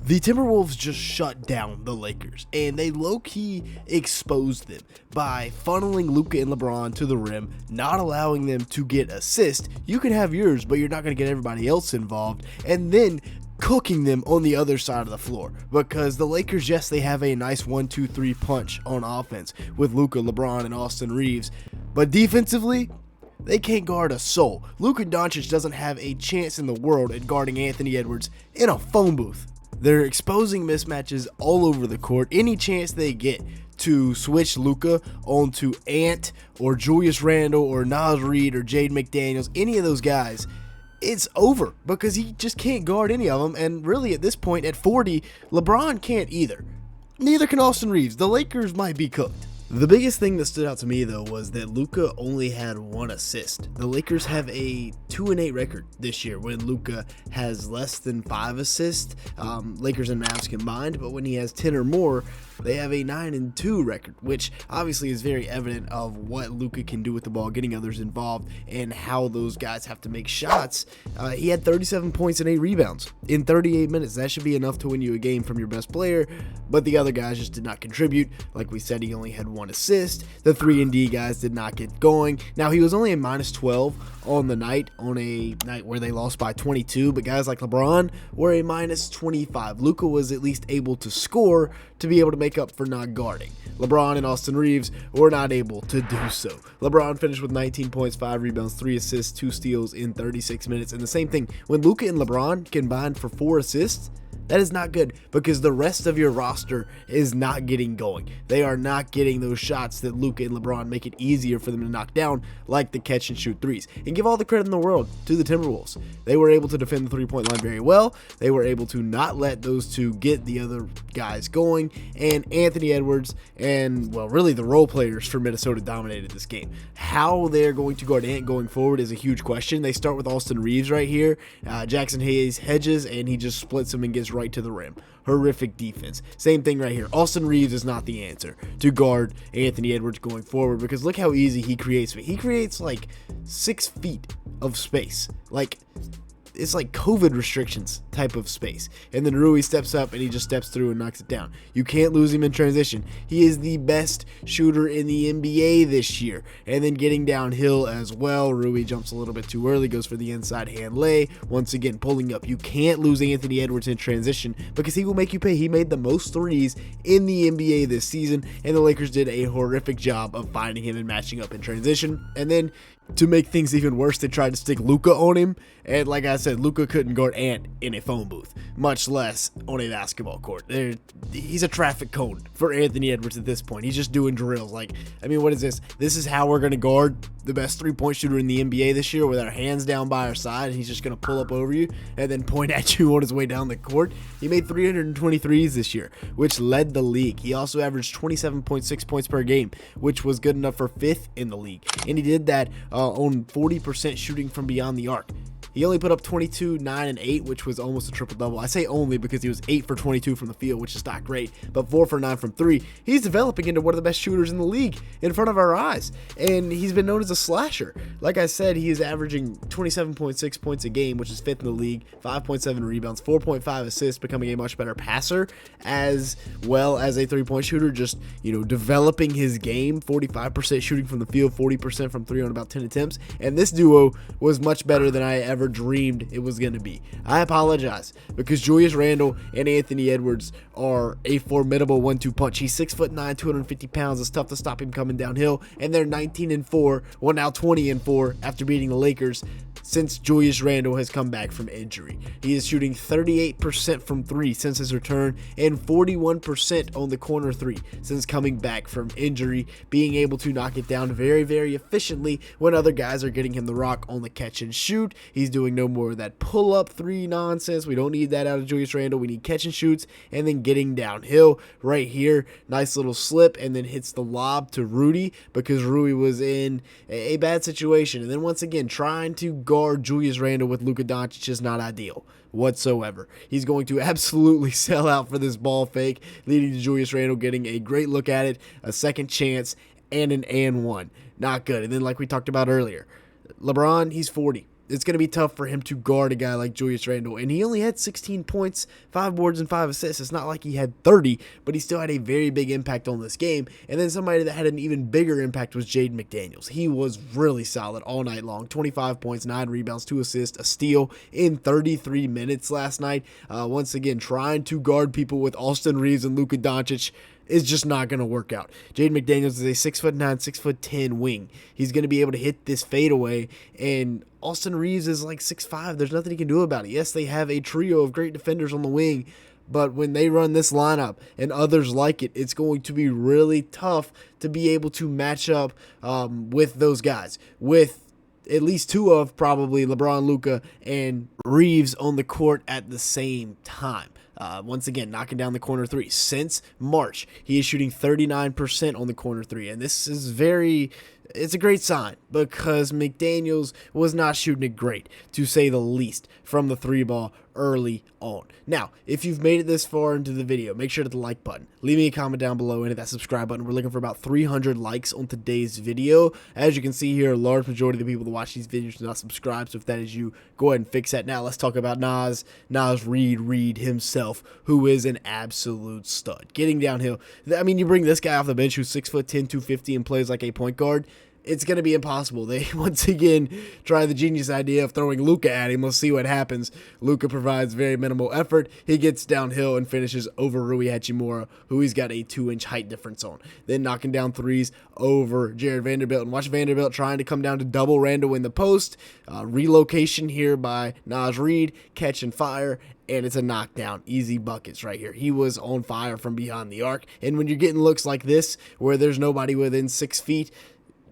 The Timberwolves just shut down the Lakers, and they low-key exposed them by funneling Luka and LeBron to the rim, not allowing them to get assists. You can have yours, but you're not going to get everybody else involved, and then cooking them on the other side of the floor, because the Lakers, yes, they have a nice 1-2-3 punch on offense with Luka, LeBron, and Austin Reeves, but defensively, they can't guard a soul. Luka Doncic doesn't have a chance in the world at guarding Anthony Edwards in a phone booth. They're exposing mismatches all over the court. Any chance they get to switch Luka onto Ant or Julius Randle or Naz Reid or Jaden McDaniels, any of those guys, it's over because he just can't guard any of them. And really at this point at 40, LeBron can't either. Neither can Austin Reeves. The Lakers might be cooked. The biggest thing that stood out to me, though, was that Luka only had 1 assist. The Lakers have a 2-8 record this year when Luka has less than 5 assists, Lakers and Mavs combined, but when he has 10 or more, they have a 9-2 record, which obviously is very evident of what Luka can do with the ball, getting others involved, and how those guys have to make shots. He had 37 points and 8 rebounds in 38 minutes. That should be enough to win you a game from your best player, but the other guys just did not contribute. Like we said, he only had 1 assist. The 3-and-D guys did not get going. Now, he was only a -12 on a night where they lost by 22, but guys like LeBron were a -25. Luka was at least able to score to be able to make up for not guarding. LeBron and Austin Reeves were not able to do so. LeBron finished with 19 points, 5 rebounds, 3 assists, 2 steals in 36 minutes. And the same thing, when Luka and LeBron combined for 4 assists, that is not good because the rest of your roster is not getting going. They are not getting those shots that Luka and LeBron make it easier for them to knock down, like the catch and shoot threes. And give all the credit in the world to the Timberwolves. They were able to defend the three-point line very well. They were able to not let those two get the other guys going. And Anthony Edwards and, well, really the role players for Minnesota dominated this game. How they're going to guard Ant going forward is a huge question. They start with Austin Reeves right here. Jackson Hayes hedges, and he just splits him and gets right to the rim. Horrific defense. Same thing right here. Austin Reeves is not the answer to guard Anthony Edwards going forward because look how easy he creates. He creates like 6 feet of space. It's like COVID restrictions type of space. And then Rui steps up and he just steps through and knocks it down. You can't lose him in transition. He is the best shooter in the NBA this year. And then getting downhill as well. Rui jumps a little bit too early, goes for the inside hand lay. Once again, pulling up. You can't lose Anthony Edwards in transition because he will make you pay. He made the most threes in the NBA this season, and the Lakers did a horrific job of finding him and matching up in transition. And then to make things even worse, they tried to stick Luka on him, and like I said, Luka couldn't guard Ant in a phone booth, much less on a basketball court. He's a traffic cone for Anthony Edwards at this point. He's just doing drills. What is this? This is how we're going to guard the best three-point shooter in the NBA this year with our hands down by our side, and he's just going to pull up over you and then point at you on his way down the court. He made 323s this year, which led the league. He also averaged 27.6 points per game, which was good enough for 5th in the league, and he did that on 40% shooting from beyond the arc. He only put up 22, 9, and 8, which was almost a triple-double. I say only because he was 8 for 22 from the field, which is not great, but 4 for 9 from 3. He's developing into one of the best shooters in the league in front of our eyes, and he's been known as a slasher. Like I said, he is averaging 27.6 points a game, which is 5th in the league, 5.7 rebounds, 4.5 assists, becoming a much better passer, as well as a three-point shooter, just, developing his game, 45% shooting from the field, 40% from 3 on about 10 attempts, and this duo was much better than I ever dreamed it was going to be. I apologize because Julius Randle and Anthony Edwards are a formidable 1-2 punch. He's 6'9", 250 pounds. It's tough to stop him coming downhill, and they're 19-4, well now 20-4 after beating the Lakers since Julius Randle has come back from injury. He is shooting 38% from 3 since his return and 41% on the corner 3 since coming back from injury, being able to knock it down very, very efficiently when other guys are getting him the rock on the catch and shoot. He's doing no more of that pull-up 3 nonsense. We don't need that out of Julius Randle. We need catch and shoots and then getting downhill right here. Nice little slip and then hits the lob to Rudy because Rui was in a bad situation. And then once again, trying to guard Julius Randle with Luka Doncic is not ideal whatsoever. He's going to absolutely sell out for this ball fake, leading to Julius Randle getting a great look at it, a second chance, and an and one. Not good. And then like we talked about earlier, LeBron, he's 40. it's going to be tough for him to guard a guy like Julius Randle. And he only had 16 points, 5 boards, and 5 assists. It's not like he had 30, but he still had a very big impact on this game. And then somebody that had an even bigger impact was Jaden McDaniels. He was really solid all night long. 25 points, 9 rebounds, 2 assists, a steal in 33 minutes last night. Once again, trying to guard people with Austin Reeves and Luka Doncic is just not going to work out. Jaden McDaniels is a 6'9", 6'10" wing. He's going to be able to hit this fadeaway, and Austin Reeves is like 6'5". There's nothing he can do about it. Yes, they have a trio of great defenders on the wing, but when they run this lineup and others like it, it's going to be really tough to be able to match up with those guys, with at least two of probably LeBron, Luka, and Reeves on the court at the same time. Once again, knocking down the corner three. Since March, he is shooting 39% on the corner three. And this is it's a great sign because McDaniels was not shooting it great, to say the least, from the three ball early on. Now, if you've made it this far into the video, make sure to hit the like button. Leave me a comment down below and hit that subscribe button. We're looking for about 300 likes on today's video. As you can see here, a large majority of the people that watch these videos do not subscribe, so if that is you, go ahead and fix that. Now, let's talk about Naz Reid himself, who is an absolute stud. Getting downhill. I mean, you bring this guy off the bench who's 6'10", 250, and plays like a point guard, it's going to be impossible. They once again try the genius idea of throwing Luka at him. We'll see what happens. Luka provides very minimal effort. He gets downhill and finishes over Rui Hachimura, who he's got a 2-inch height difference on. Then knocking down threes over Jared Vanderbilt. And watch Vanderbilt trying to come down to double Randle in the post. Relocation here by Naz Reid, catching fire. And it's a knockdown. Easy buckets right here. He was on fire from behind the arc. And when you're getting looks like this, where there's nobody within 6 feet,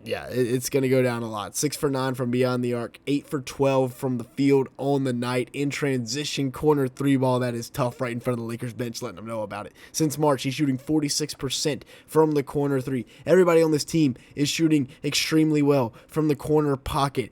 yeah, it's going to go down a lot. 6 for 9 from beyond the arc, 8 for 12 from the field on the night. In transition, corner three ball, that is tough right in front of the Lakers bench, letting them know about it. Since March, he's shooting 46% from the corner three. Everybody on this team is shooting extremely well from the corner pocket,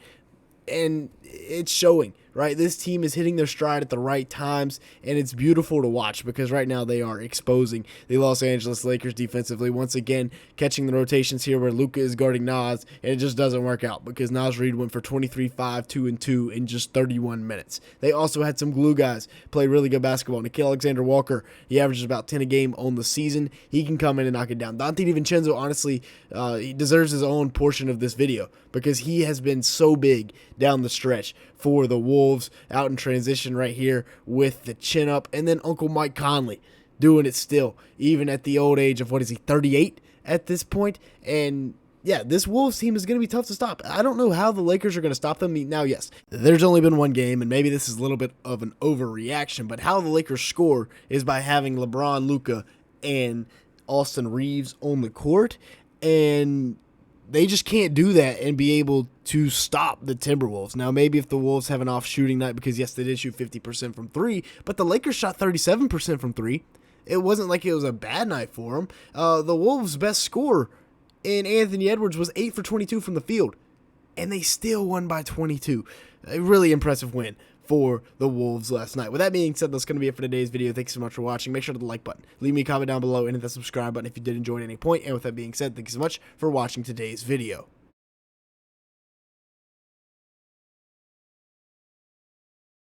and it's showing. Right, this team is hitting their stride at the right times, and it's beautiful to watch because right now they are exposing the Los Angeles Lakers defensively. Once again, catching the rotations here where Luka is guarding Naz, and it just doesn't work out because Naz Reid went for 23, 5, 2, and 2 in just 31 minutes. They also had some glue guys play really good basketball. Nickeil Alexander-Walker, he averages about 10 a game on the season. He can come in and knock it down. Dante DiVincenzo, honestly, he deserves his own portion of this video because he has been so big down the stretch for the Wolves, out in transition right here with the chin up. And then Uncle Mike Conley doing it still, even at the old age of, 38 at this point. And yeah, this Wolves team is going to be tough to stop. I don't know how the Lakers are going to stop them. Now, yes, there's only been one game, and maybe this is a little bit of an overreaction, but how the Lakers score is by having LeBron, Luka, and Austin Reeves on the court. And they just can't do that and be able to stop the Timberwolves. Now, maybe if the Wolves have an off shooting night, because yes, they did shoot 50% from three, but the Lakers shot 37% from three. It wasn't like it was a bad night for them. The Wolves' best scorer in Anthony Edwards was 8 for 22 from the field, and they still won by 22. A really impressive win for the Wolves last night. With that being said, that's going to be it for today's video. Thanks so much for watching. Make sure to hit the like button. Leave me a comment down below and hit the subscribe button if you did enjoy at any point. And with that being said, thank you so much for watching today's video.